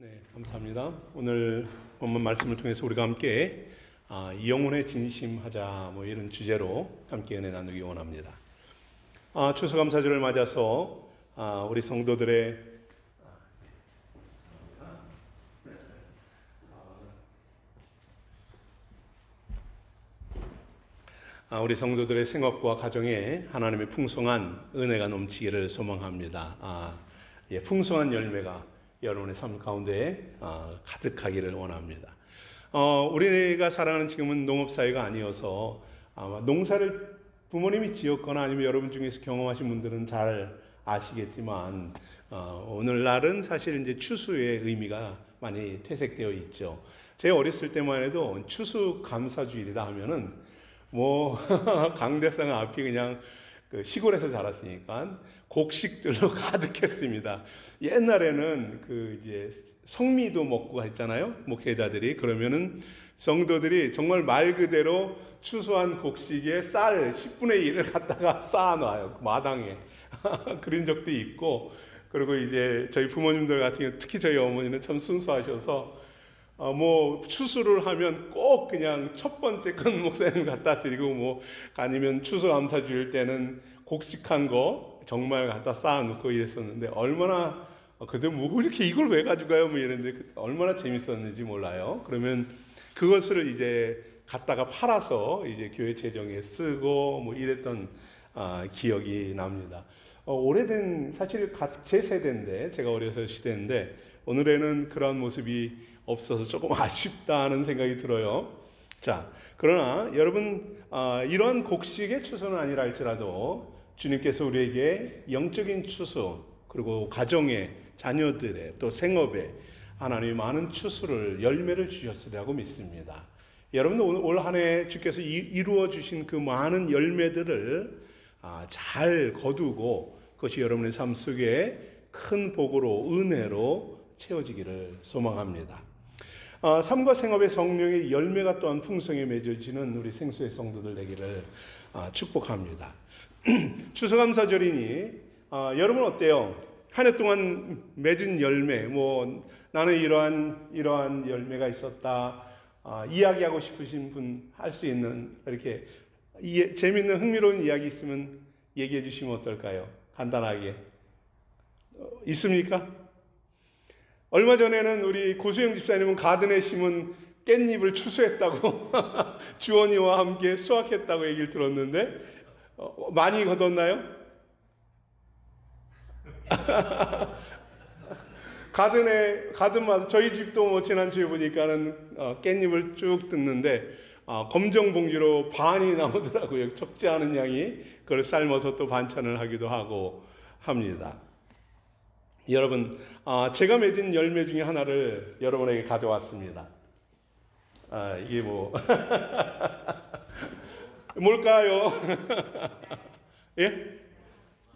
네, 감사합니다. 오늘 본문 말씀을 통해서 우리가 함께 영혼의 진심하자 이런 주제로 함께 은혜 나누기 원합니다. 추수감사절을 맞아서 우리 성도들의 생업과 가정에 하나님의 풍성한 은혜가 넘치기를 소망합니다. 풍성한 열매가 여러분의 삶 가운데 가득하기를 원합니다. 우리가 살아가는 지금은 농업사회가 아니어서 아마 농사를 부모님이 지었거나 아니면 여러분 중에서 경험하신 분들은 잘 아시겠지만 오늘날은 사실 이제 추수의 의미가 많이 퇴색되어 있죠. 제가 어렸을 때만 해도 추수감사주일이다 하면은 강대상 앞이 그냥 시골에서 자랐으니까 곡식들로 가득했습니다. 옛날에는 이제 성미도 먹고 했잖아요. 목회자들이. 그러면은 성도들이 정말 말 그대로 추수한 곡식에 쌀 10분의 1을 갖다가 쌓아놔요. 마당에. 그런 적도 있고, 그리고 이제 저희 부모님들 같은 경우, 특히 저희 어머니는 참 순수하셔서 추수를 하면 꼭 그냥 첫 번째 큰 목사님 갖다 드리고, 아니면 추수감사주일 때는 곡식한 거 정말 갖다 쌓아놓고 이랬었는데, 얼마나, 그때 이렇게 이걸 왜 가져가요? 이랬는데, 얼마나 재밌었는지 몰라요. 그러면 그것을 이제 갖다가 팔아서 이제 교회 재정에 쓰고 이랬던 기억이 납니다. 오래된, 사실 제 세대인데, 제가 어려서 시대인데, 오늘에는 그런 모습이 없어서 조금 아쉽다는 생각이 들어요. 자, 그러나 여러분, 이러한 곡식의 추수는 아니라 할지라도 주님께서 우리에게 영적인 추수, 그리고 가정에, 자녀들의, 또 생업에 하나님이 많은 추수를, 열매를 주셨으리라고 믿습니다. 여러분도 올 한 해 주께서 이루어 주신 그 많은 열매들을 잘 거두고 그것이 여러분의 삶 속에 큰 복으로, 은혜로 채워지기를 소망합니다. 삶과 생업의 성령의 열매가 또한 풍성히 맺어지는 우리 생수의 성도들 되기를 축복합니다. 추수감사절이니 여러분 어때요? 한 해 동안 맺은 열매, 나는 이러한 열매가 있었다, 이야기하고 싶으신 분 할 수 있는 이렇게 재밌는 흥미로운 이야기 있으면 얘기해 주시면 어떨까요? 간단하게. 있습니까? 얼마 전에는 우리 고수영 집사님은 가든에 심은 깻잎을 추수했다고 주원이와 함께 수확했다고 얘기를 들었는데 많이 거뒀나요? 가든마다 저희 집도 지난주에 보니까는 깻잎을 쭉 뜯는데 검정 봉지로 반이 나오더라고요. 적지 않은 양이. 그걸 삶아서 또 반찬을 하기도 하고 합니다. 여러분, 제가 맺은 열매 중에 하나를 여러분에게 가져왔습니다. 이게 뭘까요? 예?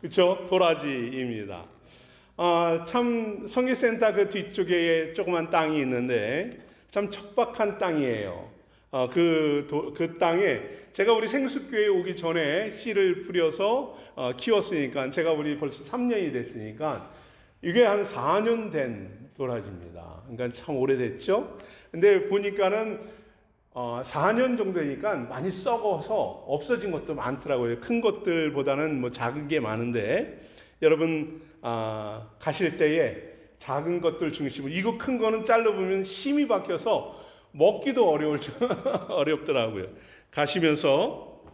그쵸? 도라지입니다. 참, 성교센터 그 뒤쪽에 조그만 땅이 있는데, 참 척박한 땅이에요. 그 땅에, 제가 우리 생수교회에 오기 전에 씨를 뿌려서 키웠으니까, 제가 우리 벌써 3년이 됐으니까, 이게 한 4년 된 도라지입니다. 그러니까 참 오래됐죠? 근데 보니까는 4년 정도 되니까 많이 썩어서 없어진 것도 많더라고요. 큰 것들보다는 작은 게 많은데, 여러분 가실 때에 작은 것들 중심으로, 이거 큰 거는 잘라보면 심이 박혀서 먹기도 어렵더라고요. 가시면서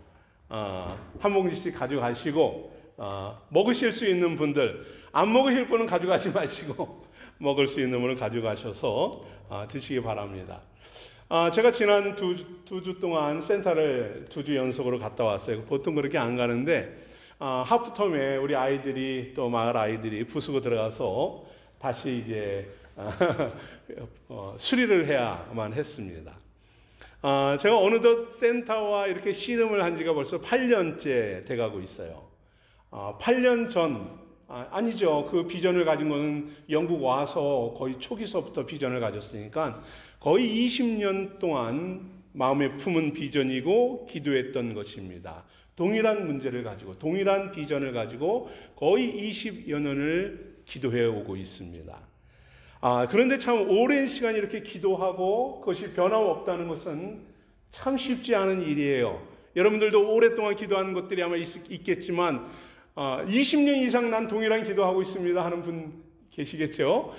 한 봉지씩 가져가시고, 먹으실 수 있는 분들, 안 먹으실 분은 가져가지 마시고 먹을 수 있는 분을 가져가셔서 드시기 바랍니다. 제가 지난 두 주 동안 센터를 2주 연속으로 갔다 왔어요. 보통 그렇게 안 가는데 하프텀에 우리 아이들이, 또 마을 아이들이 부수고 들어가서 다시 이제 수리를 해야만 했습니다. 제가 어느덧 센터와 이렇게 씨름을 한 지가 벌써 8년째 돼가고 있어요. 8년 전, 아니죠. 그 비전을 가진 거는 영국 와서 거의 초기서부터 비전을 가졌으니까 거의 20년 동안 마음에 품은 비전이고 기도했던 것입니다. 동일한 문제를 가지고, 동일한 비전을 가지고 거의 20여 년을 기도해 오고 있습니다. 그런데 참 오랜 시간 이렇게 기도하고 그것이 변함없다는 것은 참 쉽지 않은 일이에요. 여러분들도 오랫동안 기도하는 것들이 아마 있겠지만 20년 이상 난 동일한 기도하고 있습니다 하는 분 계시겠죠?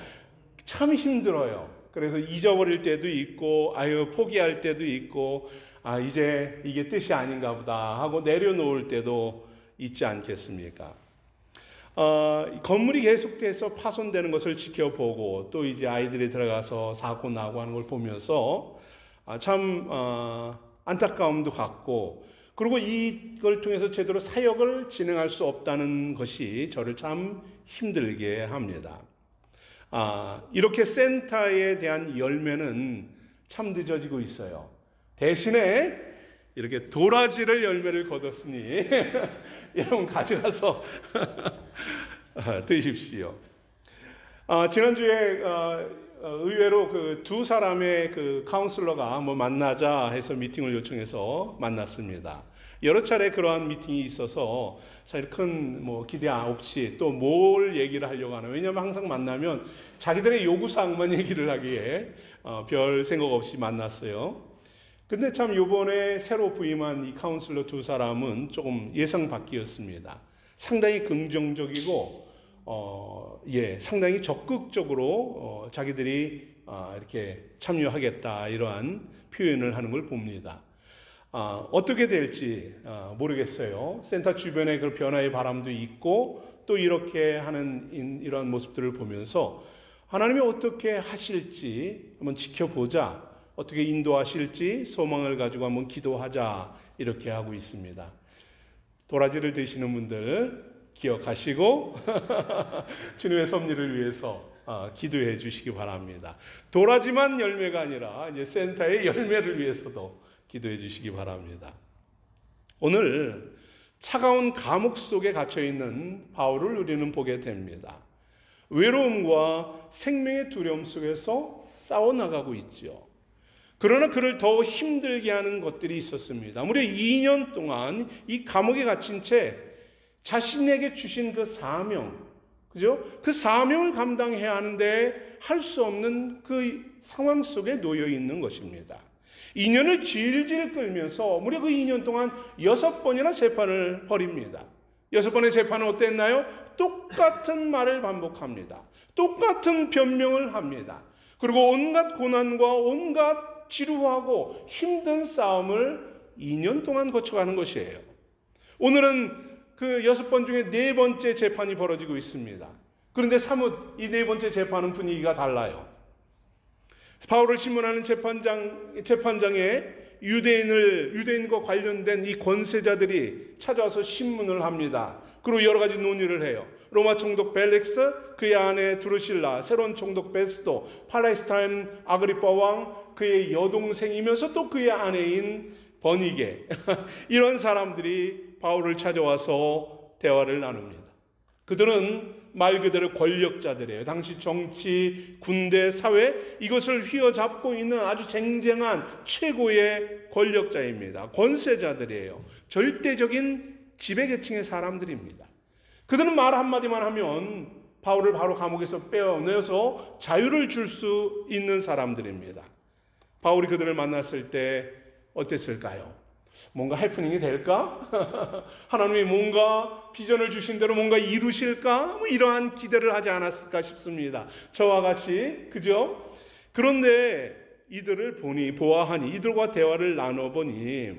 참 힘들어요. 그래서 잊어버릴 때도 있고 포기할 때도 있고 이제 이게 뜻이 아닌가 보다 하고 내려놓을 때도 있지 않겠습니까? 건물이 계속돼서 파손되는 것을 지켜보고 또 이제 아이들이 들어가서 사고 나고 하는 걸 보면서 참 안타까움도 갖고, 그리고 이걸 통해서 제대로 사역을 진행할 수 없다는 것이 저를 참 힘들게 합니다. 이렇게 센터에 대한 열매는 참 늦어지고 있어요. 대신에 이렇게 도라지를 열매를 거뒀으니 여러분 가져가서 드십시오. 지난주에 의외로 그 두 사람의 그 카운슬러가 만나자 해서 미팅을 요청해서 만났습니다. 여러 차례 그러한 미팅이 있어서 사실 큰 기대 없이 또 뭘 얘기를 하려고 하나. 왜냐하면 항상 만나면 자기들의 요구사항만 얘기를 하기에 별 생각 없이 만났어요. 근데 참 요번에 새로 부임한 이 카운슬러 두 사람은 조금 예상 밖이었습니다. 상당히 긍정적이고 상당히 적극적으로 자기들이 이렇게 참여하겠다 이러한 표현을 하는 걸 봅니다. 어떻게 될지 모르겠어요. 센터 주변에 그 변화의 바람도 있고 또 이렇게 하는 이러한 모습들을 보면서 하나님이 어떻게 하실지 한번 지켜보자, 어떻게 인도하실지 소망을 가지고 한번 기도하자 이렇게 하고 있습니다. 도라지를 드시는 분들 기억하시고 주님의 섭리를 위해서 기도해 주시기 바랍니다. 도라지만 열매가 아니라 이제 센터의 열매를 위해서도 기도해 주시기 바랍니다. 오늘 차가운 감옥 속에 갇혀 있는 바울을 우리는 보게 됩니다. 외로움과 생명의 두려움 속에서 싸워나가고 있죠. 그러나 그를 더 힘들게 하는 것들이 있었습니다. 무려 2년 동안 이 감옥에 갇힌 채 자신에게 주신 그 사명, 그죠? 그 사명을 감당해야 하는데 할 수 없는 그 상황 속에 놓여 있는 것입니다. 2년을 질질 끌면서 무려 그 2년 동안 6번이나 재판을 벌입니다. 6번의 재판은 어땠나요? 똑같은 말을 반복합니다. 똑같은 변명을 합니다. 그리고 온갖 고난과 온갖 지루하고 힘든 싸움을 2년 동안 거쳐가는 것이에요. 오늘은 그 6번 중에 4번째 재판이 벌어지고 있습니다. 그런데 사뭇 이 4번째 재판은 분위기가 달라요. 바울을 신문하는 재판장에 유대인과 관련된 이 권세자들이 찾아와서 신문을 합니다. 그리고 여러 가지 논의를 해요. 로마 총독 벨릭스, 그의 아내 드루실라, 새로운 총독 베스도, 팔레스타인 아그리파 왕, 그의 여동생이면서 또 그의 아내인 버니게 이런 사람들이 바울을 찾아와서 대화를 나눕니다. 그들은 말 그대로 권력자들이에요. 당시 정치, 군대, 사회 이것을 휘어잡고 있는 아주 쟁쟁한 최고의 권력자입니다. 권세자들이에요. 절대적인 지배계층의 사람들입니다. 그들은 말 한마디만 하면 바울을 바로 감옥에서 빼어내서 자유를 줄 수 있는 사람들입니다. 바울이 그들을 만났을 때 어땠을까요? 뭔가 해프닝이 될까? 하나님이 뭔가 비전을 주신 대로 뭔가 이루실까? 이러한 기대를 하지 않았을까 싶습니다. 저와 같이, 그죠? 그런데 이들을 보아하니, 이들과 대화를 나눠보니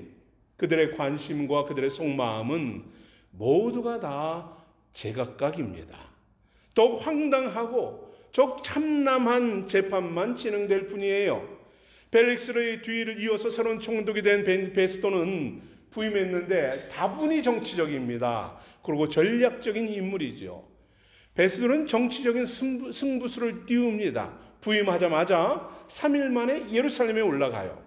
그들의 관심과 그들의 속마음은 모두가 다 제각각입니다. 더욱 황당하고 적 참남한 재판만 진행될 뿐이에요. 벨릭스의 뒤를 이어서 새로운 총독이 된 베스도는 부임했는데 다분히 정치적입니다. 그리고 전략적인 인물이죠. 베스도는 정치적인 승부수를 띄웁니다. 부임하자마자 3일 만에 예루살렘에 올라가요.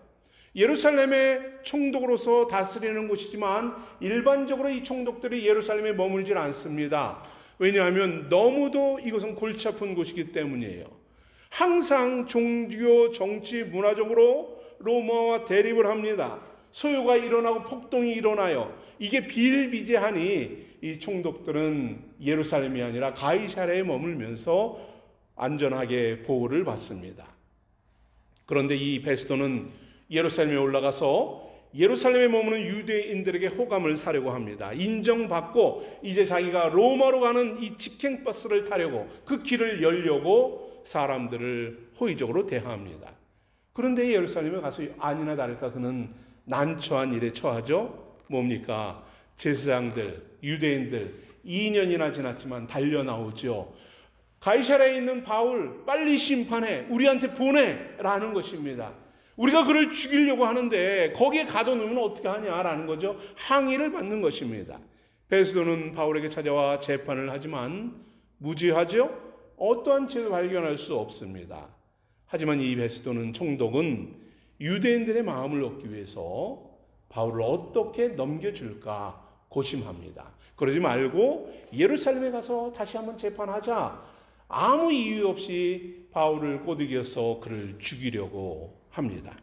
예루살렘의 총독으로서 다스리는 곳이지만 일반적으로 이 총독들이 예루살렘에 머물질 않습니다. 왜냐하면 너무도 이것은 골치 아픈 곳이기 때문이에요. 항상 종교, 정치, 문화적으로 로마와 대립을 합니다. 소요가 일어나고 폭동이 일어나요. 이게 비일비재하니 이 총독들은 예루살렘이 아니라 가이사랴에 머물면서 안전하게 보호를 받습니다. 그런데 이 베스도는 예루살렘에 올라가서 예루살렘에 머무는 유대인들에게 호감을 사려고 합니다. 인정받고 이제 자기가 로마로 가는 이 직행버스를 타려고, 그 길을 열려고 사람들을 호의적으로 대합니다. 그런데 예루살렘에 가서 아니나 다를까 그는 난처한 일에 처하죠. 뭡니까? 제사장들, 유대인들 2년이나 지났지만 달려나오죠. 가이사랴에 있는 바울 빨리 심판해, 우리한테 보내라는 것입니다. 우리가 그를 죽이려고 하는데 거기에 가둬놓으면 어떻게 하냐라는 거죠. 항의를 받는 것입니다. 베스도는 바울에게 찾아와 재판을 하지만 무죄하죠. 어떠한 죄도 발견할 수 없습니다. 하지만 이 베스도는 총독은 유대인들의 마음을 얻기 위해서 바울을 어떻게 넘겨줄까 고심합니다. 그러지 말고 예루살렘에 가서 다시 한번 재판하자. 아무 이유 없이 바울을 꼬드겨서 그를 죽이려고 합니다.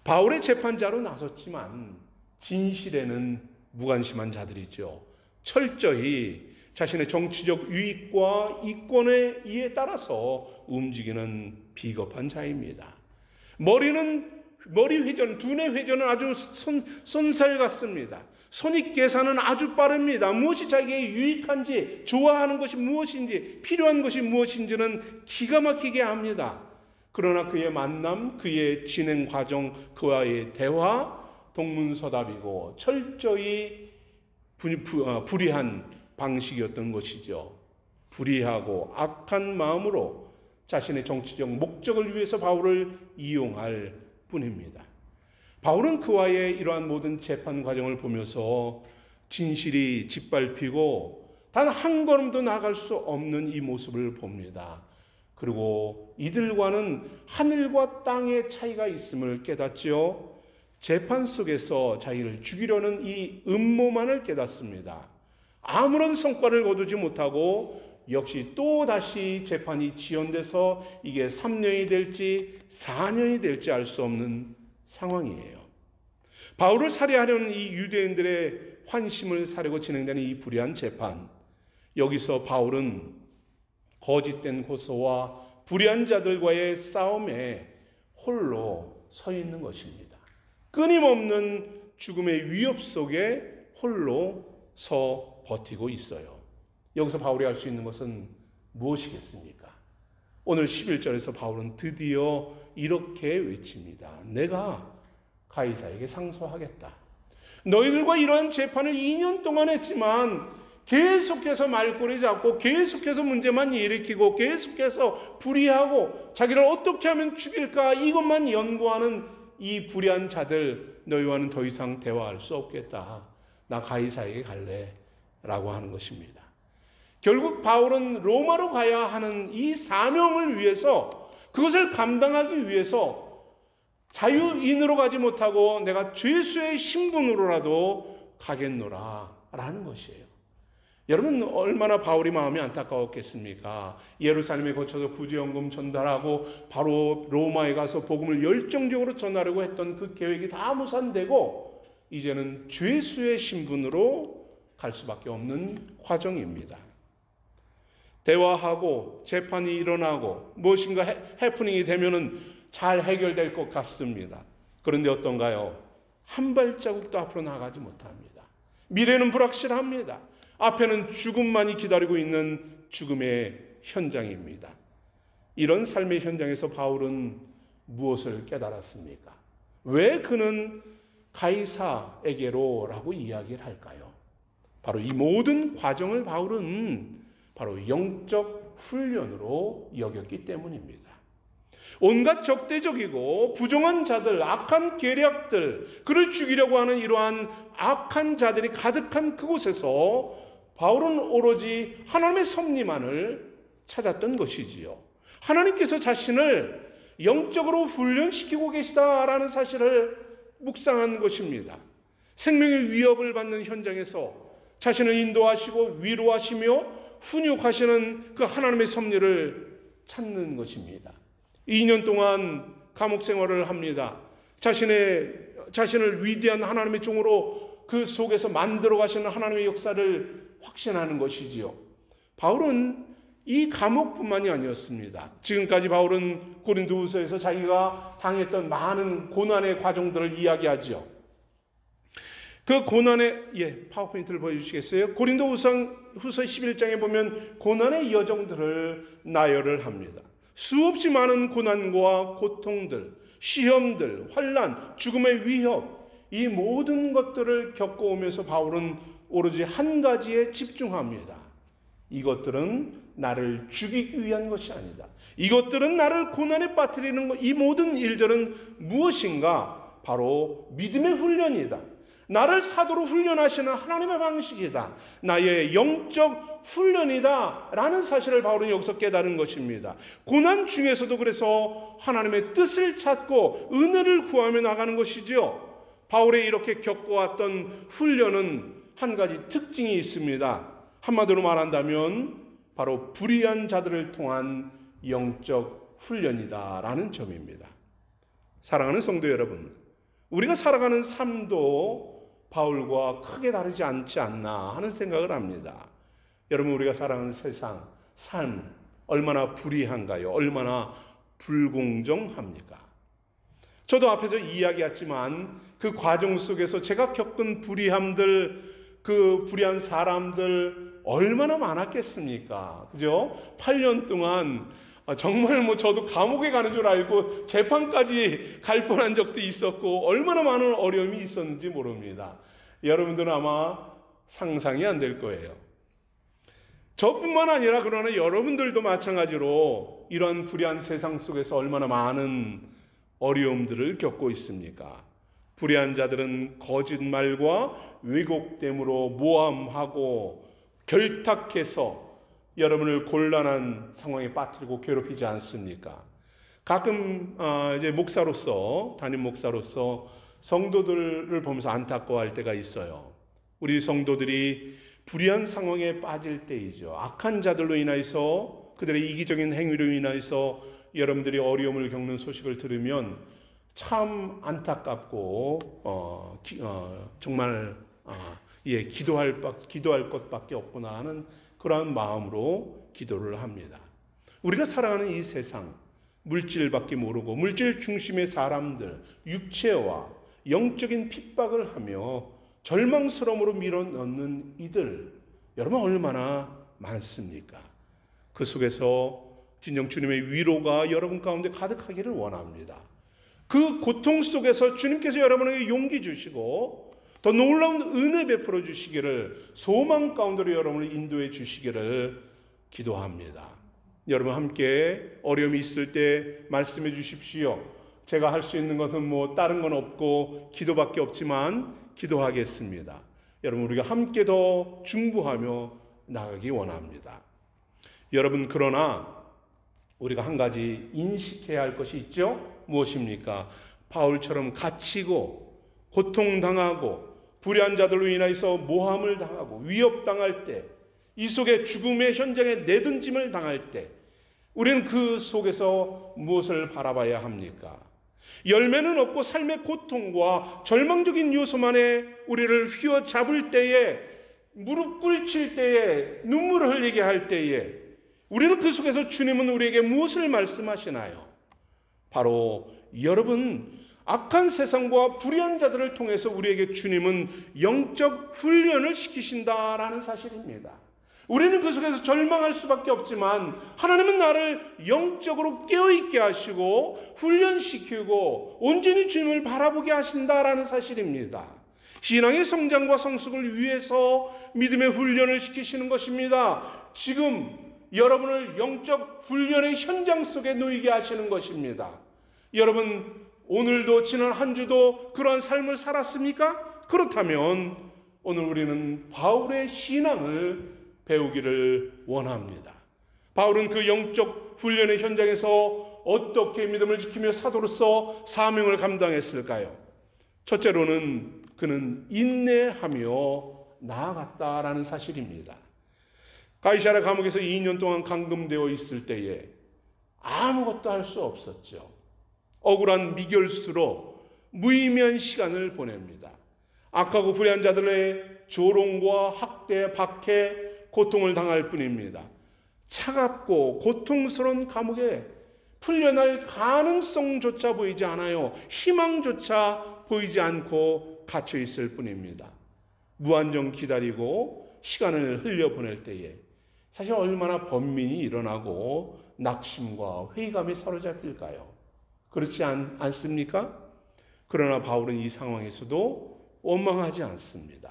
바울의 재판자로 나섰지만 진실에는 무관심한 자들이죠. 철저히 자신의 정치적 유익과 이권의 이에 따라서 움직이는 비겁한 자입니다. 머리 회전, 두뇌 회전은 아주 손살 같습니다. 손익 계산은 아주 빠릅니다. 무엇이 자기에게 유익한지, 좋아하는 것이 무엇인지, 필요한 것이 무엇인지는 기가 막히게 압니다. 그러나 그의 만남, 그의 진행 과정, 그와의 대화, 동문서답이고 철저히 불의한 방식이었던 것이죠. 불의하고 악한 마음으로 자신의 정치적 목적을 위해서 바울을 이용할 뿐입니다. 바울은 그와의 이러한 모든 재판 과정을 보면서 진실이 짓밟히고 단 한 걸음도 나아갈 수 없는 이 모습을 봅니다. 그리고 이들과는 하늘과 땅의 차이가 있음을 깨닫지요. 재판 속에서 자기를 죽이려는 이 음모만을 깨닫습니다. 아무런 성과를 거두지 못하고 역시 또다시 재판이 지연돼서 이게 3년이 될지 4년이 될지 알 수 없는 상황이에요. 바울을 살해하려는 이 유대인들의 환심을 사려고 진행되는 이 불의한 재판, 여기서 바울은 거짓된 고소와 불의한 자들과의 싸움에 홀로 서 있는 것입니다. 끊임없는 죽음의 위협 속에 홀로 서 버티고 있어요. 여기서 바울이 할 수 있는 것은 무엇이겠습니까? 오늘 11절에서 바울은 드디어 이렇게 외칩니다. 내가 가이사에게 상소하겠다. 너희들과 이러한 재판을 2년 동안 했지만 계속해서 말꼬리 잡고 계속해서 문제만 일으키고 계속해서 불의하고 자기를 어떻게 하면 죽일까 이것만 연구하는 이 불의한 자들, 너희와는 더 이상 대화할 수 없겠다. 나 가이사에게 갈래 라고 하는 것입니다. 결국 바울은 로마로 가야 하는 이 사명을 위해서, 그것을 감당하기 위해서 자유인으로 가지 못하고 내가 죄수의 신분으로라도 가겠노라 라는 것이에요. 여러분, 얼마나 바울이 마음이 안타까웠겠습니까? 예루살렘에 거쳐서 구제연금 전달하고 바로 로마에 가서 복음을 열정적으로 전하려고 했던 그 계획이 다 무산되고 이제는 죄수의 신분으로 갈 수밖에 없는 과정입니다. 대화하고 재판이 일어나고 무엇인가 해프닝이 되면은 잘 해결될 것 같습니다. 그런데 어떤가요? 한 발자국도 앞으로 나가지 못합니다. 미래는 불확실합니다. 앞에는 죽음만이 기다리고 있는 죽음의 현장입니다. 이런 삶의 현장에서 바울은 무엇을 깨달았습니까? 왜 그는 가이사에게로 라고 이야기를 할까요? 바로 이 모든 과정을 바울은 바로 영적 훈련으로 여겼기 때문입니다. 온갖 적대적이고 부정한 자들, 악한 계략들, 그를 죽이려고 하는 이러한 악한 자들이 가득한 그곳에서 바울은 오로지 하나님의 섭리만을 찾았던 것이지요. 하나님께서 자신을 영적으로 훈련시키고 계시다라는 사실을 묵상한 것입니다. 생명의 위협을 받는 현장에서 자신을 인도하시고 위로하시며 훈육하시는 그 하나님의 섭리를 찾는 것입니다. 2년 동안 감옥 생활을 합니다. 자신을 위대한 하나님의 종으로 그 속에서 만들어 가시는 하나님의 역사를 확신하는 것이지요. 바울은 이 감옥뿐만이 아니었습니다. 지금까지 바울은 고린도후서에서 자기가 당했던 많은 고난의 과정들을 이야기하죠. 그 고난의 파워포인트를 보여주시겠어요? 고린도후서 11장에 보면 고난의 여정들을 나열을 합니다. 수없이 많은 고난과 고통들, 시험들, 환난, 죽음의 위협, 이 모든 것들을 겪어오면서 바울은 오로지 한 가지에 집중합니다. 이것들은 나를 죽이기 위한 것이 아니다. 이것들은 나를 고난에 빠뜨리는 것, 이 모든 일들은 무엇인가? 바로 믿음의 훈련이다. 나를 사도로 훈련하시는 하나님의 방식이다. 나의 영적 훈련이다. 라는 사실을 바울은 여기서 깨달은 것입니다. 고난 중에서도 그래서 하나님의 뜻을 찾고 은혜를 구하며 나가는 것이죠. 바울의 이렇게 겪어왔던 훈련은 한 가지 특징이 있습니다. 한마디로 말한다면 바로 불의한 자들을 통한 영적 훈련이다라는 점입니다. 사랑하는 성도 여러분, 우리가 살아가는 삶도 바울과 크게 다르지 않지 않나 하는 생각을 합니다. 여러분, 우리가 살아가는 세상, 삶 얼마나 불의한가요? 얼마나 불공정합니까? 저도 앞에서 이야기했지만 그 과정 속에서 제가 겪은 불의함들, 그 불의한 사람들 얼마나 많았겠습니까? 그죠? 8년 동안 정말 저도 감옥에 가는 줄 알고 재판까지 갈 뻔한 적도 있었고 얼마나 많은 어려움이 있었는지 모릅니다. 여러분들은 아마 상상이 안 될 거예요. 저뿐만 아니라 그러나 여러분들도 마찬가지로 이런 불의한 세상 속에서 얼마나 많은 어려움들을 겪고 있습니까? 불의한 자들은 거짓말과 왜곡됨으로 모함하고 결탁해서 여러분을 곤란한 상황에 빠뜨리고 괴롭히지 않습니까? 가끔 이제 목사로서, 담임 목사로서 성도들을 보면서 안타까워할 때가 있어요. 우리 성도들이 불의한 상황에 빠질 때이죠. 악한 자들로 인하여서, 그들의 이기적인 행위로 인하여서 여러분들이 어려움을 겪는 소식을 들으면 참 안타깝고 정말 기도할 것밖에 없구나 하는 그러한 마음으로 기도를 합니다. 우리가 살아가는 이 세상, 물질밖에 모르고 물질 중심의 사람들, 육체와 영적인 핍박을 하며 절망스러움으로 밀어넣는 이들, 여러분 얼마나 많습니까? 그 속에서 진정 주님의 위로가 여러분 가운데 가득하기를 원합니다. 그 고통 속에서 주님께서 여러분에게 용기 주시고 더 놀라운 은혜 베풀어 주시기를, 소망 가운데로 여러분을 인도해 주시기를 기도합니다. 여러분 함께 어려움이 있을 때 말씀해 주십시오. 제가 할 수 있는 것은 다른 건 없고 기도밖에 없지만 기도하겠습니다. 여러분 우리가 함께 더 중보하며 나가기 원합니다. 여러분, 그러나 우리가 한 가지 인식해야 할 것이 있죠. 무엇입니까? 바울처럼 갇히고 고통당하고 불의한 자들로 인하여서 모함을 당하고 위협당할 때, 이 속에 죽음의 현장에 내던짐을 당할 때 우리는 그 속에서 무엇을 바라봐야 합니까? 열매는 없고 삶의 고통과 절망적인 요소만에 우리를 휘어잡을 때에, 무릎 꿇칠 때에, 눈물을 흘리게 할 때에 우리는 그 속에서 주님은 우리에게 무엇을 말씀하시나요? 바로 여러분, 악한 세상과 불의한 자들을 통해서 우리에게 주님은 영적 훈련을 시키신다라는 사실입니다. 우리는 그 속에서 절망할 수밖에 없지만 하나님은 나를 영적으로 깨어있게 하시고 훈련시키고 온전히 주님을 바라보게 하신다라는 사실입니다. 신앙의 성장과 성숙을 위해서 믿음의 훈련을 시키시는 것입니다. 지금 여러분을 영적 훈련의 현장 속에 놓이게 하시는 것입니다. 여러분, 오늘도 지난 한 주도 그러한 삶을 살았습니까? 그렇다면 오늘 우리는 바울의 신앙을 배우기를 원합니다. 바울은 그 영적 훈련의 현장에서 어떻게 믿음을 지키며 사도로서 사명을 감당했을까요? 첫째로는 그는 인내하며 나아갔다라는 사실입니다. 가이사랴 감옥에서 2년 동안 감금되어 있을 때에 아무것도 할 수 없었죠. 억울한 미결수로 무의미한 시간을 보냅니다. 악하고 불의한 자들의 조롱과 학대, 박해, 고통을 당할 뿐입니다. 차갑고 고통스러운 감옥에 풀려날 가능성조차 보이지 않아요. 희망조차 보이지 않고 갇혀 있을 뿐입니다. 무한정 기다리고 시간을 흘려보낼 때에 사실 얼마나 번민이 일어나고 낙심과 회의감에 사로잡힐까요? 그렇지 않습니까? 그러나 바울은 이 상황에서도 원망하지 않습니다.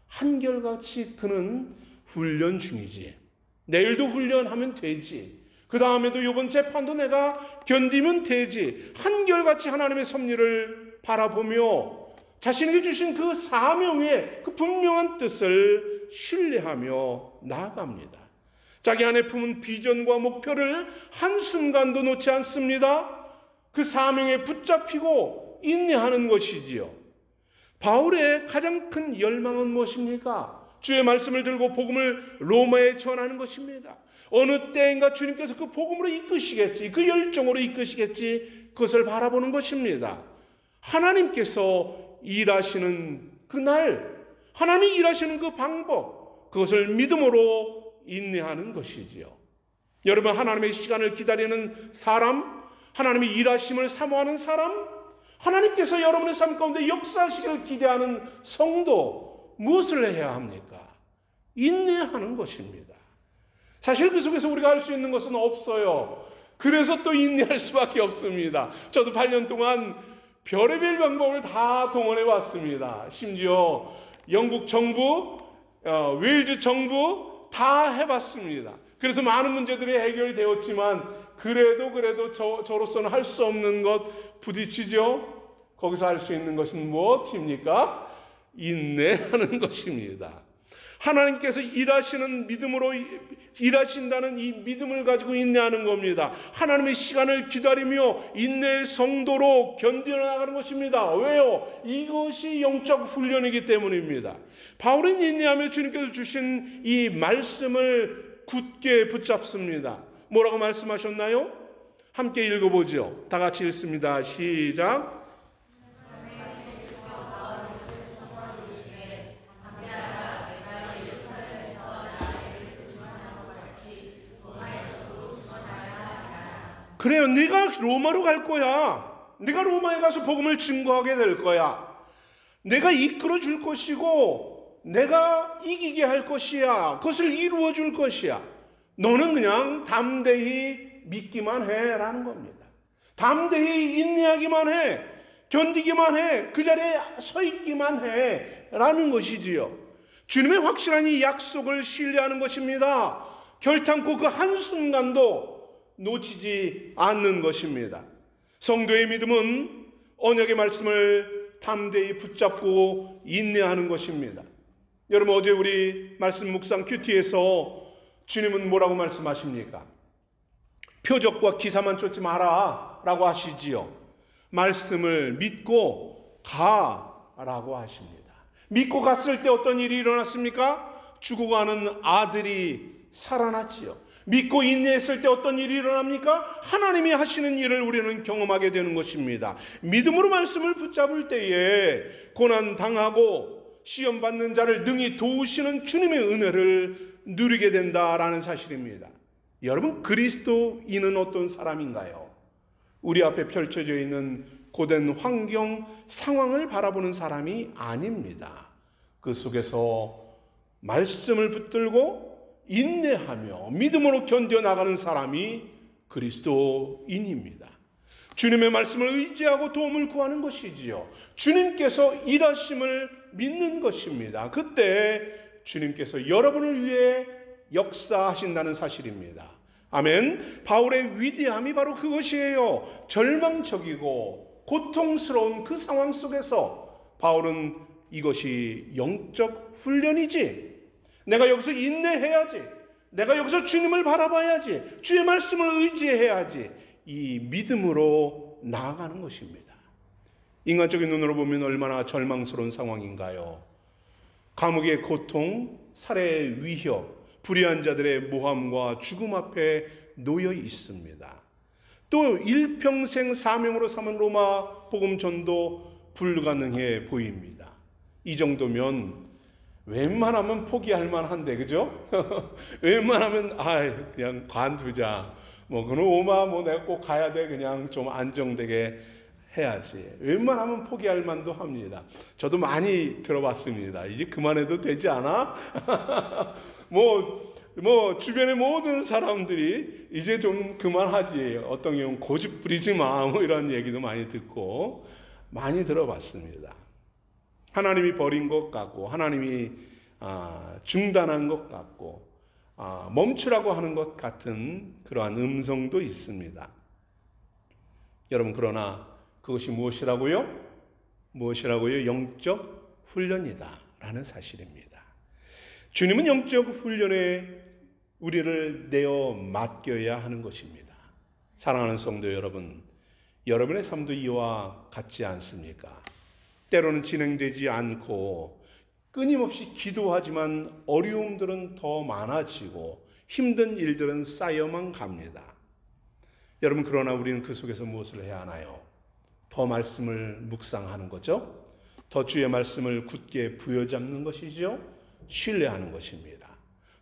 한결같이 그는 훈련 중이지. 내일도 훈련하면 되지. 그 다음에도 이번 재판도 내가 견디면 되지. 한결같이 하나님의 섭리를 바라보며 자신에게 주신 그 사명의 그 분명한 뜻을 신뢰하며 나아갑니다. 자기 안에 품은 비전과 목표를 한순간도 놓지 않습니다. 그 사명에 붙잡히고 인내하는 것이지요. 바울의 가장 큰 열망은 무엇입니까? 주의 말씀을 들고 복음을 로마에 전하는 것입니다. 어느 때인가 주님께서 그 복음으로 이끄시겠지, 그 열정으로 이끄시겠지, 그것을 바라보는 것입니다. 하나님께서 일하시는 그날, 하나님이 일하시는 그 방법, 그것을 믿음으로 인내하는 것이지요. 여러분, 하나님의 시간을 기다리는 사람, 하나님의 일하심을 사모하는 사람, 하나님께서 여러분의 삶 가운데 역사하시기를 기대하는 성도, 무엇을 해야 합니까? 인내하는 것입니다. 사실 그 속에서 우리가 할 수 있는 것은 없어요. 그래서 또 인내할 수밖에 없습니다. 저도 8년 동안 별의별 방법을 다 동원해 왔습니다. 심지어 영국 정부, 웨일즈 정부 다 해봤습니다. 그래서 많은 문제들이 해결되었지만 그래도 저로서는 할 수 없는 것 부딪히죠. 거기서 할 수 있는 것은 무엇입니까? 인내하는 것입니다. 하나님께서 일하시는 믿음으로 일하신다는 이 믿음을 가지고 인내하는 겁니다. 하나님의 시간을 기다리며 인내의 성도로 견뎌나가는 것입니다. 왜요? 이것이 영적 훈련이기 때문입니다. 바울은 인내하며 주님께서 주신 이 말씀을 굳게 붙잡습니다. 뭐라고 말씀하셨나요? 함께 읽어보죠. 다 같이 읽습니다. 시작. 그래요. 네가 로마로 갈 거야. 네가 로마에 가서 복음을 증거하게 될 거야. 내가 이끌어 줄 것이고 내가 이기게 할 것이야. 그것을 이루어 줄 것이야. 너는 그냥 담대히 믿기만 해 라는 겁니다. 담대히 인내하기만 해. 견디기만 해. 그 자리에 서 있기만 해 라는 것이지요. 주님의 확실한 이 약속을 신뢰하는 것입니다. 결탄코 그 한순간도 놓치지 않는 것입니다. 성도의 믿음은 언약의 말씀을 담대히 붙잡고 인내하는 것입니다. 여러분, 어제 우리 말씀 묵상 큐티에서 주님은 뭐라고 말씀하십니까? 표적과 기사만 쫓지 마라 라고 하시지요. 말씀을 믿고 가라고 하십니다. 믿고 갔을 때 어떤 일이 일어났습니까? 죽어가는 아들이 살아났지요. 믿고 인내했을 때 어떤 일이 일어납니까? 하나님이 하시는 일을 우리는 경험하게 되는 것입니다. 믿음으로 말씀을 붙잡을 때에 고난 당하고 시험 받는 자를 능히 도우시는 주님의 은혜를 누리게 된다라는 사실입니다. 여러분, 그리스도인은 어떤 사람인가요? 우리 앞에 펼쳐져 있는 고된 환경, 상황을 바라보는 사람이 아닙니다. 그 속에서 말씀을 붙들고 인내하며 믿음으로 견뎌나가는 사람이 그리스도인입니다. 주님의 말씀을 의지하고 도움을 구하는 것이지요. 주님께서 일하심을 믿는 것입니다. 그때 주님께서 여러분을 위해 역사하신다는 사실입니다. 아멘. 바울의 위대함이 바로 그것이에요. 절망적이고 고통스러운 그 상황 속에서 바울은 이것이 영적 훈련이지, 내가 여기서 인내해야지, 내가 여기서 주님을 바라봐야지, 주의 말씀을 의지해야지, 이 믿음으로 나아가는 것입니다. 인간적인 눈으로 보면 얼마나 절망스러운 상황인가요? 감옥의 고통, 살해의 위협, 불의한 자들의 모함과 죽음 앞에 놓여 있습니다. 또 일평생 사명으로 삼은 로마 복음 전도 불가능해 보입니다. 이 정도면 웬만하면 포기할 만한데, 그죠? 웬만하면 그냥 관두자. 뭐 그럼 오마 뭐 내가 꼭 가야 돼. 그냥 좀 안정되게 해야지. 웬만하면 포기할 만도 합니다. 저도 많이 들어봤습니다. 이제 그만해도 되지 않아? 뭐 주변의 모든 사람들이 이제 좀 그만하지. 어떤 경우는 고집 부리지 마. 뭐 이런 얘기도 많이 듣고 많이 들어봤습니다. 하나님이 버린 것 같고, 하나님이 중단한 것 같고, 멈추라고 하는 것 같은 그러한 음성도 있습니다. 여러분, 그러나 그것이 무엇이라고요? 무엇이라고요? 영적 훈련이다 라는 사실입니다. 주님은 영적 훈련에 우리를 내어 맡겨야 하는 것입니다. 사랑하는 성도 여러분, 여러분의 삶도 이와 같지 않습니까? 때로는 진행되지 않고 끊임없이 기도하지만 어려움들은 더 많아지고 힘든 일들은 쌓여만 갑니다. 여러분, 그러나 우리는 그 속에서 무엇을 해야 하나요? 더 말씀을 묵상하는 거죠. 더 주의 말씀을 굳게 부여잡는 것이죠. 신뢰하는 것입니다.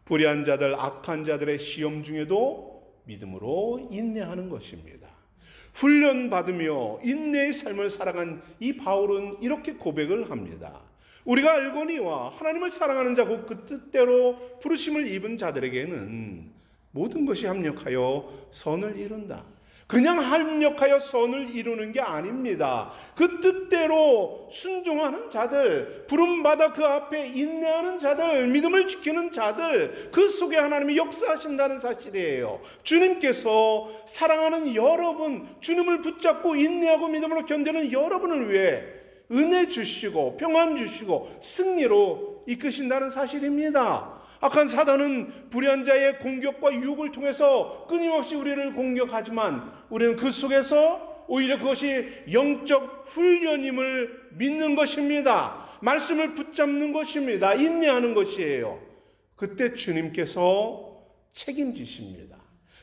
불의한 자들, 악한 자들의 시험 중에도 믿음으로 인내하는 것입니다. 훈련받으며 인내의 삶을 살아간 이 바울은 이렇게 고백을 합니다. 우리가 알거니와 하나님을 사랑하는 자고 그 뜻대로 부르심을 입은 자들에게는 모든 것이 합력하여 선을 이룬다. 그냥 합력하여 선을 이루는 게 아닙니다. 그 뜻대로 순종하는 자들, 부름받아 그 앞에 인내하는 자들, 믿음을 지키는 자들, 그 속에 하나님이 역사하신다는 사실이에요. 주님께서 사랑하는 여러분, 주님을 붙잡고 인내하고 믿음으로 견디는 여러분을 위해 은혜 주시고 평안 주시고 승리로 이끄신다는 사실입니다. 악한 사단은 불의한 자의 공격과 유혹을 통해서 끊임없이 우리를 공격하지만 우리는 그 속에서 오히려 그것이 영적 훈련임을 믿는 것입니다. 말씀을 붙잡는 것입니다. 인내하는 것이에요. 그때 주님께서 책임지십니다.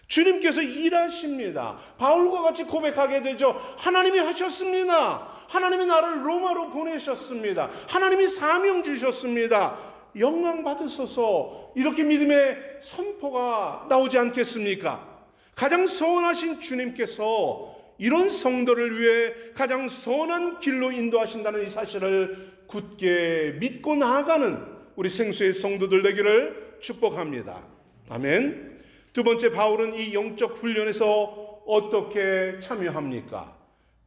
주님께서 일하십니다. 바울과 같이 고백하게 되죠. 하나님이 하셨습니다. 하나님이 나를 로마로 보내셨습니다. 하나님이 사명 주셨습니다. 영광 받으소서. 이렇게 믿음의 선포가 나오지 않겠습니까? 가장 선하신 주님께서 이런 성도를 위해 가장 선한 길로 인도하신다는 이 사실을 굳게 믿고 나아가는 우리 생수의 성도들 되기를 축복합니다. 아멘. 두 번째, 바울은 이 영적 훈련에서 어떻게 참여합니까?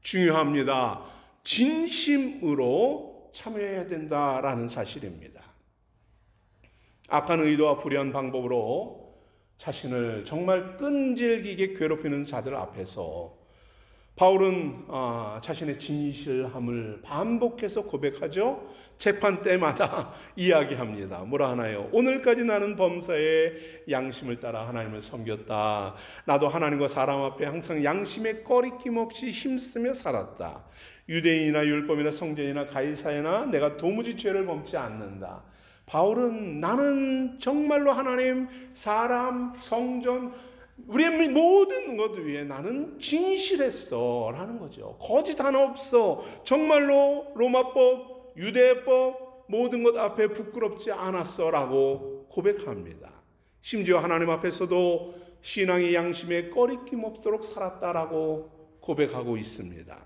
중요합니다. 진심으로 참여해야 된다라는 사실입니다. 악한 의도와 불의한 방법으로 자신을 정말 끈질기게 괴롭히는 자들 앞에서 바울은 자신의 진실함을 반복해서 고백하죠. 재판 때마다 이야기합니다. 뭐라 하나요? 오늘까지 나는 범사의 양심을 따라 하나님을 섬겼다. 나도 하나님과 사람 앞에 항상 양심에 꺼리낌 없이 힘쓰며 살았다. 유대인이나 율법이나 성전이나 가이사이나 내가 도무지 죄를 범치 않는다. 바울은 나는 정말로 하나님, 사람, 성전, 우리의 모든 것 위에 나는 진실했어 라는 거죠. 거짓 하나 없어. 정말로 로마법, 유대법 모든 것 앞에 부끄럽지 않았어 라고 고백합니다. 심지어 하나님 앞에서도 신앙의 양심에 꺼리낌 없도록 살았다라고 고백하고 있습니다.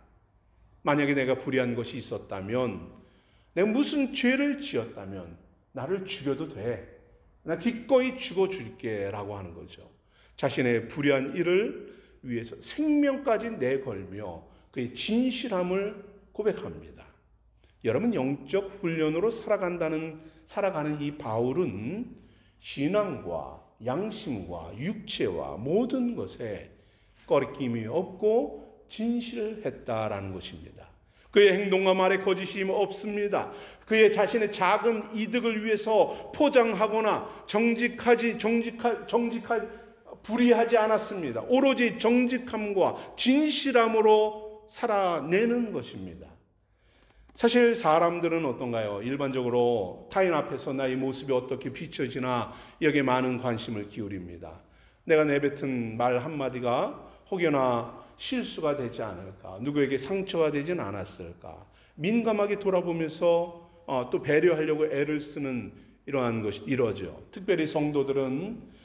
만약에 내가 불의한 것이 있었다면, 내가 무슨 죄를 지었다면 나를 죽여도 돼. 나 기꺼이 죽어줄게 라고 하는 거죠. 자신의 불의한 일을 위해서 생명까지 내걸며 그의 진실함을 고백합니다. 여러분, 영적 훈련으로 살아가는 이 바울은 신앙과 양심과 육체와 모든 것에 꺼리낌이 없고 진실했다라는 것입니다. 그의 행동과 말에 거짓이 없습니다. 그의 자신의 작은 이득을 위해서 포장하거나 불의하지 않았습니다. 오로지 정직함과 진실함으로 살아내는 것입니다. 사실 사람들은 어떤가요? 일반적으로 타인 앞에서 나의 모습이 어떻게 비춰지나 여기에 많은 관심을 기울입니다. 내가 내뱉은 말 한마디가 혹여나 실수가 되지 않을까? 누구에게 상처가 되진 않았을까? 민감하게 돌아보면서 또 배려하려고 애를 쓰는 이러한 것이 이러죠. 특별히 성도들은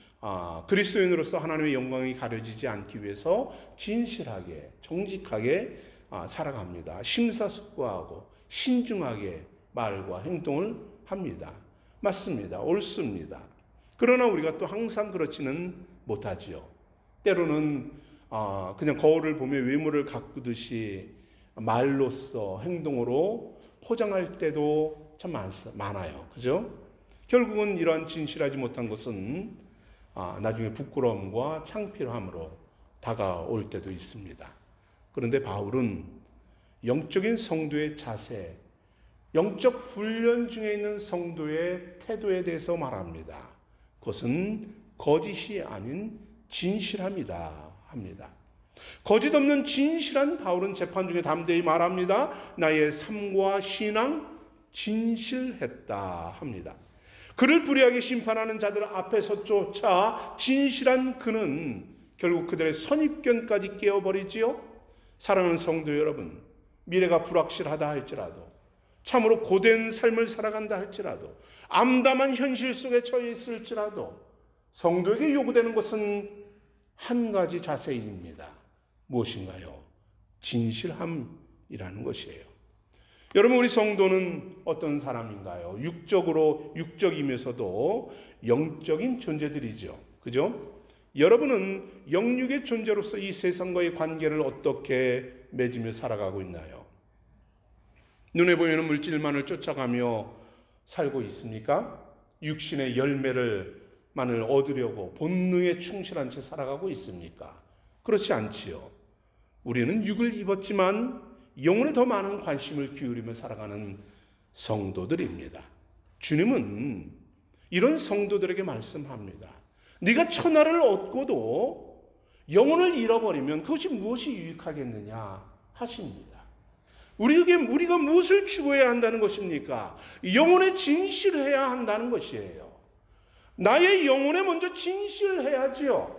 그리스도인으로서 하나님의 영광이 가려지지 않기 위해서 진실하게 정직하게 살아갑니다. 심사숙고하고 신중하게 말과 행동을 합니다. 맞습니다. 옳습니다. 그러나 우리가 또 항상 그렇지는 못하지요. 때로는 그냥 거울을 보며 외모를 가꾸듯이 말로써 행동으로 포장할 때도 참 많아요. 그죠? 결국은 이러한 진실하지 못한 것은 나중에 부끄러움과 창피함으로 다가올 때도 있습니다. 그런데 바울은 영적인 성도의 자세, 영적 훈련 중에 있는 성도의 태도에 대해서 말합니다. 그것은 거짓이 아닌 진실함이다 합니다. 거짓 없는 진실한 바울은 재판 중에 담대히 말합니다. 나의 삶과 신앙 진실했다 합니다. 그를 불의하게 심판하는 자들 앞에서 쫓아 진실한 그는 결국 그들의 선입견까지 깨어버리지요. 사랑하는 성도 여러분, 미래가 불확실하다 할지라도, 참으로 고된 삶을 살아간다 할지라도, 암담한 현실 속에 처해 있을지라도 성도에게 요구되는 것은 한 가지 자세입니다. 무엇인가요? 진실함이라는 것이에요. 여러분, 우리 성도는 어떤 사람인가요? 육적이면서도 영적인 존재들이죠. 그죠? 여러분은 영육의 존재로서 이 세상과의 관계를 어떻게 맺으며 살아가고 있나요? 눈에 보이는 물질만을 쫓아가며 살고 있습니까? 육신의 열매만을 얻으려고 본능에 충실한 채 살아가고 있습니까? 그렇지 않지요. 우리는 육을 입었지만 영혼에 더 많은 관심을 기울이며 살아가는 성도들입니다. 주님은 이런 성도들에게 말씀합니다. 네가 천하를 얻고도 영혼을 잃어버리면 그것이 무엇이 유익하겠느냐 하십니다. 우리가 무엇을 추구해야 한다는 것입니까? 영혼에 진실해야 한다는 것이에요. 나의 영혼에 먼저 진실해야지요.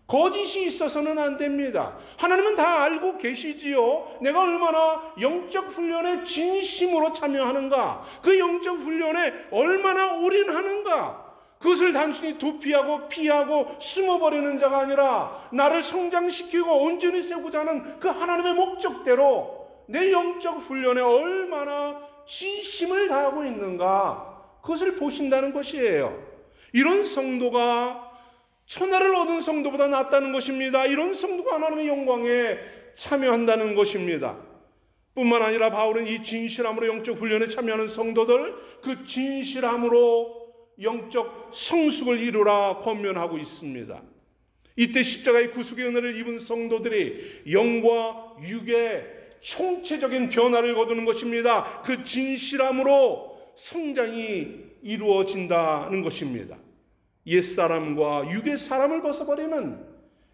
거짓이 있어서는 안 됩니다. 하나님은 다 알고 계시지요. 내가 얼마나 영적 훈련에 진심으로 참여하는가, 그 영적 훈련에 얼마나 올인하는가, 그것을 단순히 도피하고 피하고 숨어버리는 자가 아니라 나를 성장시키고 온전히 세우고자 하는 그 하나님의 목적대로 내 영적 훈련에 얼마나 진심을 다하고 있는가, 그것을 보신다는 것이에요. 이런 성도가 천하를 얻은 성도보다 낫다는 것입니다. 이런 성도가 하나님의 영광에 참여한다는 것입니다. 뿐만 아니라 바울은 이 진실함으로 영적 훈련에 참여하는 성도들, 그 진실함으로 영적 성숙을 이루라 권면하고 있습니다. 이때 십자가의 구속의 은혜를 입은 성도들이 영과 육의 총체적인 변화를 거두는 것입니다. 그 진실함으로 성장이 이루어진다는 것입니다. 옛사람과 육의 사람을 벗어버리는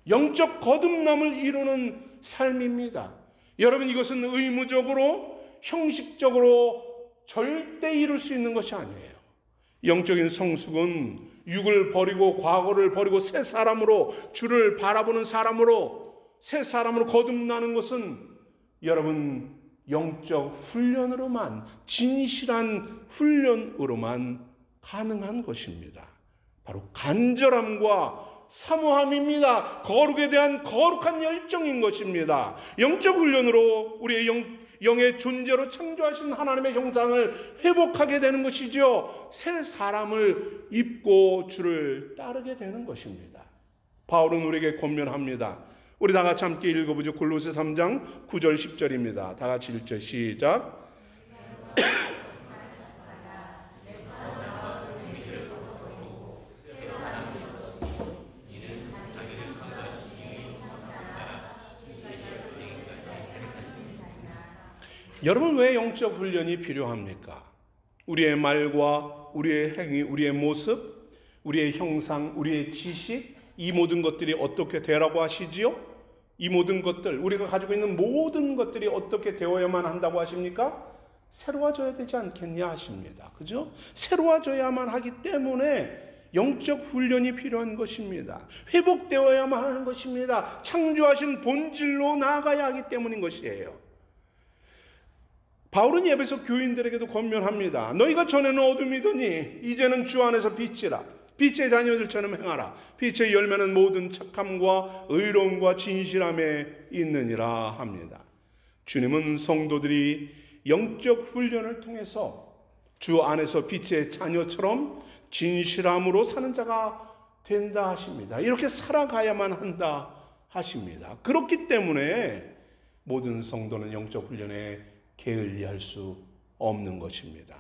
영적 거듭남을 이루는 삶입니다. 여러분, 이것은 의무적으로 형식적으로 절대 이룰 수 있는 것이 아니에요. 영적인 성숙은 육을 버리고 과거를 버리고 새 사람으로, 주를 바라보는 사람으로, 새 사람으로 거듭나는 것은 여러분 영적 훈련으로만, 진실한 훈련으로만 가능한 것입니다. 바로 간절함과 사모함입니다. 거룩에 대한 거룩한 열정인 것입니다. 영적 훈련으로 우리의 영의 존재로 창조하신 하나님의 형상을 회복하게 되는 것이죠. 새 사람을 입고 주를 따르게 되는 것입니다. 바울은 우리에게 권면합니다. 우리 다 같이 함께 읽어보죠. 골로새 3장 9절 10절입니다. 다 같이 1절 시작. 여러분, 왜 영적 훈련이 필요합니까? 우리의 말과 우리의 행위, 우리의 모습, 우리의 형상, 우리의 지식, 이 모든 것들이 어떻게 되라고 하시지요? 이 모든 것들, 우리가 가지고 있는 모든 것들이 어떻게 되어야만 한다고 하십니까? 새로워져야 되지 않겠냐 하십니다. 그죠? 새로워져야만 하기 때문에 영적 훈련이 필요한 것입니다. 회복되어야만 하는 것입니다. 창조하신 본질로 나아가야 하기 때문인 것이에요. 바울은 에베소 교인들에게도 권면합니다. 너희가 전에는 어둠이더니 이제는 주 안에서 빛이라. 빛의 자녀들처럼 행하라. 빛의 열매는 모든 착함과 의로움과 진실함에 있느니라 합니다. 주님은 성도들이 영적 훈련을 통해서 주 안에서 빛의 자녀처럼 진실함으로 사는 자가 된다 하십니다. 이렇게 살아가야만 한다 하십니다. 그렇기 때문에 모든 성도는 영적 훈련에 게을리할 수 없는 것입니다.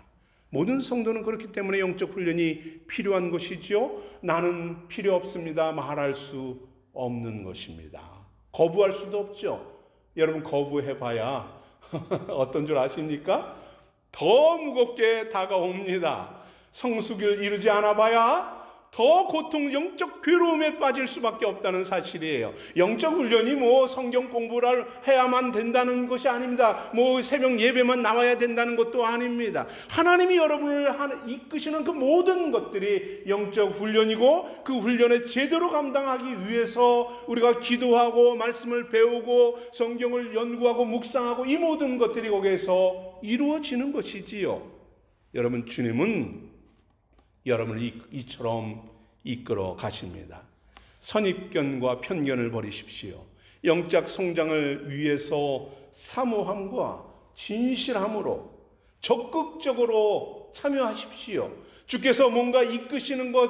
모든 성도는 그렇기 때문에 영적 훈련이 필요한 것이지요. 나는 필요 없습니다 말할 수 없는 것입니다. 거부할 수도 없죠. 여러분 거부해봐야 어떤 줄 아십니까? 더 무겁게 다가옵니다. 성숙을 이루지 않아봐야 더 고통, 영적 괴로움에 빠질 수밖에 없다는 사실이에요. 영적 훈련이 성경 공부를 해야만 된다는 것이 아닙니다. 새벽 예배만 나와야 된다는 것도 아닙니다. 하나님이 여러분을 이끄시는 그 모든 것들이 영적 훈련이고, 그 훈련에 제대로 감당하기 위해서 우리가 기도하고 말씀을 배우고 성경을 연구하고 묵상하고 이 모든 것들이 거기에서 이루어지는 것이지요. 여러분, 주님은 여러분을 이처럼 이끌어 가십니다. 선입견과 편견을 버리십시오. 영적 성장을 위해서 사모함과 진실함으로 적극적으로 참여하십시오. 주께서 뭔가 이끄시는 것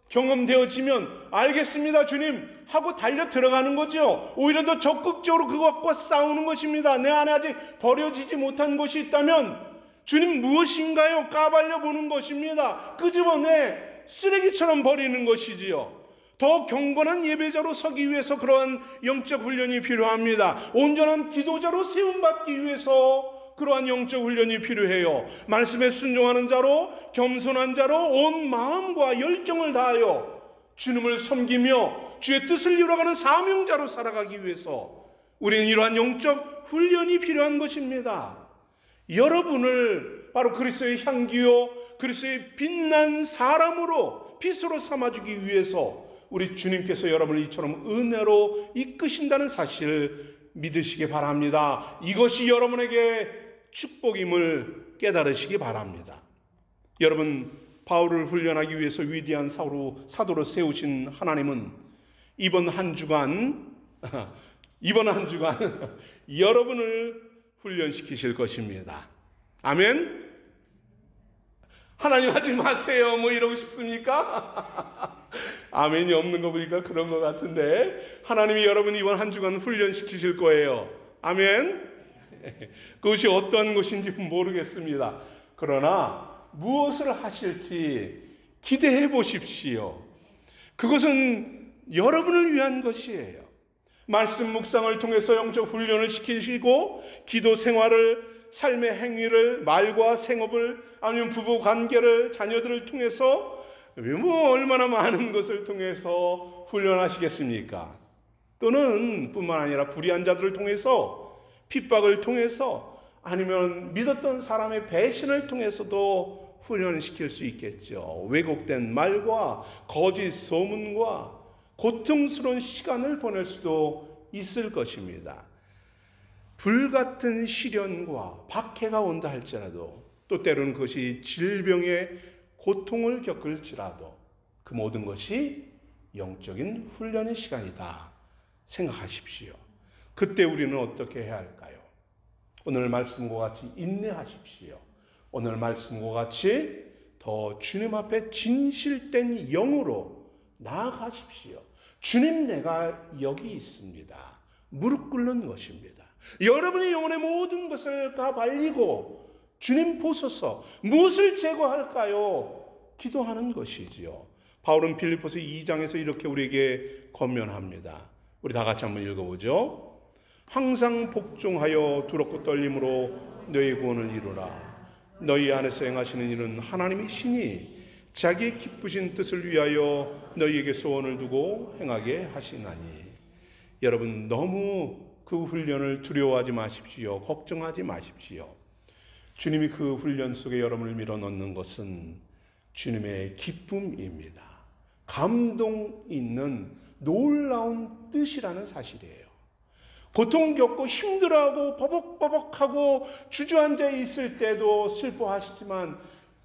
경험되어지면 알겠습니다 주님 하고 달려 들어가는 거죠. 오히려 더 적극적으로 그것과 싸우는 것입니다. 내 안에 아직 버려지지 못한 것이 있다면 주님 무엇인가요? 까발려 보는 것입니다. 끄집어내 쓰레기처럼 버리는 것이지요. 더 경건한 예배자로 서기 위해서 그러한 영적 훈련이 필요합니다. 온전한 기도자로 세움받기 위해서 그러한 영적 훈련이 필요해요. 말씀에 순종하는 자로, 겸손한 자로 온 마음과 열정을 다하여 주님을 섬기며 주의 뜻을 이루어가는 사명자로 살아가기 위해서 우리는 이러한 영적 훈련이 필요한 것입니다. 여러분을 바로 그리스도의 향기요 그리스도의 빛난 사람으로 빛으로 삼아주기 위해서 우리 주님께서 여러분을 이처럼 은혜로 이끄신다는 사실을 믿으시기 바랍니다. 이것이 여러분에게 축복임을 깨달으시기 바랍니다. 여러분, 바울을 훈련하기 위해서 위대한 사도로 세우신 하나님은 이번 한 주간 여러분을 훈련시키실 것입니다. 아멘? 하나님 하지 마세요 이러고 싶습니까? 아멘이 없는 거 보니까 그런 것 같은데 하나님이 여러분 이번 한 주간 훈련시키실 거예요. 아멘? 그것이 어떤 것인지 모르겠습니다. 그러나 무엇을 하실지 기대해 보십시오. 그것은 여러분을 위한 것이에요. 말씀 묵상을 통해서 영적 훈련을 시키시고 기도 생활을, 삶의 행위를, 말과 생업을, 아니면 부부 관계를, 자녀들을 통해서 얼마나 많은 것을 통해서 훈련하시겠습니까? 또는 뿐만 아니라 불의한 자들을 통해서, 핍박을 통해서, 아니면 믿었던 사람의 배신을 통해서도 훈련을 시킬 수 있겠죠. 왜곡된 말과 거짓 소문과 고통스러운 시간을 보낼 수도 있을 것입니다. 불같은 시련과 박해가 온다 할지라도, 또 때로는 그것이 질병의 고통을 겪을지라도 그 모든 것이 영적인 훈련의 시간이다 생각하십시오. 그때 우리는 어떻게 해야 할까요? 오늘 말씀과 같이 인내하십시오. 오늘 말씀과 같이 더 주님 앞에 진실된 영으로 나아가십시오. 주님, 내가 여기 있습니다. 무릎 꿇는 것입니다. 여러분의 영혼의 모든 것을 다 발리고 주님 보소서, 무엇을 제거할까요? 기도하는 것이지요. 바울은 빌립보서 2장에서 이렇게 우리에게 권면합니다. 우리 다 같이 한번 읽어보죠. 항상 복종하여 두렵고 떨림으로 너희 구원을 이루라. 너희 안에서 행하시는 일은 하나님의 신이 자기의 기쁘신 뜻을 위하여 너희에게 소원을 두고 행하게 하시나니. 여러분, 너무 그 훈련을 두려워하지 마십시오. 걱정하지 마십시오. 주님이 그 훈련 속에 여러분을 밀어넣는 것은 주님의 기쁨입니다. 감동 있는 놀라운 뜻이라는 사실이에요. 고통 겪고 힘들어하고 버벅버벅하고 주저앉아 있을 때도 슬퍼하시지만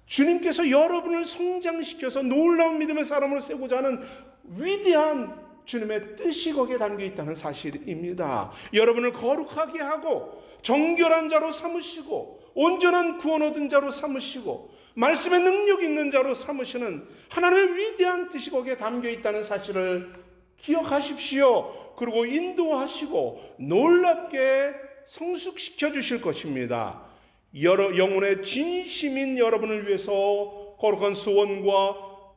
주님께서 여러분을 성장시켜서 놀라운 믿음의 사람으로 세우고자 하는 위대한 주님의 뜻이 거기에 담겨 있다는 사실입니다. 여러분을 거룩하게 하고 정결한 자로 삼으시고 온전한 구원 얻은 자로 삼으시고 말씀의 능력 있는 자로 삼으시는 하나님의 위대한 뜻이 거기에 담겨 있다는 사실을 기억하십시오. 그리고 인도하시고 놀랍게 성숙시켜 주실 것입니다. 영혼의 진심인 여러분을 위해서 거룩한 소원과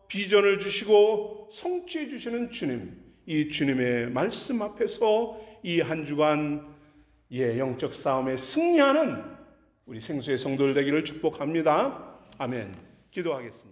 비전을 주시고 성취해 주시는 주님, 이 주님의 말씀 앞에서 이 한 주간 영적 싸움에 승리하는 우리 생수의 성도들 되기를 축복합니다. 아멘. 기도하겠습니다.